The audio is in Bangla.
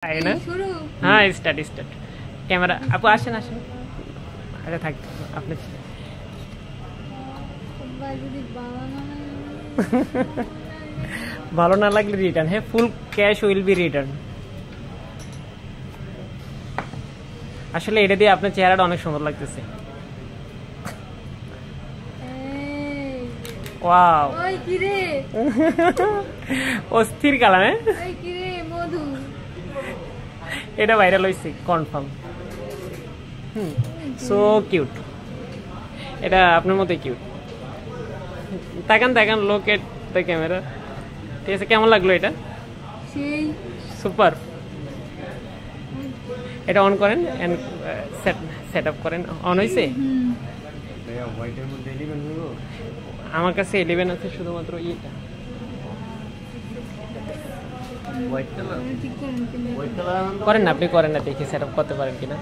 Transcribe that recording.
তাই না? হ্যাঁ স্টার্ট স্টার্ট ক্যামেরা আপু আসেন আসেন আরে থাক আপনি ভালো না লাগলে রিটার্ন হ্যাঁ full cash will be return আসলে এটা দিয়ে আপনার চেহারাটা অনেক সুন্দর লাগতেছে ওয়াও ওই কি রে অস্থির কালার হ্যাঁ ওই কি রে মধু এটা ভাইরাল হইছে কনফার্ম সো কিউট এটা আপনার মতোই কিউট তাকান তাকান লোক এট দ্য ক্যামেরা ঠিক আছে কেমন লাগলো এটা সেই সুপার এটা অন করেন এন্ড সেট আপ করেন অন হইছে ভাইয়া হোয়াইটের মধ্যে 11 হলো আমার কাছে 11 আছে শুধুমাত্র এটা হোয়াইট কালার করেন না আপনি করেন না দেখি সেট আপ করতে পারেন কিনা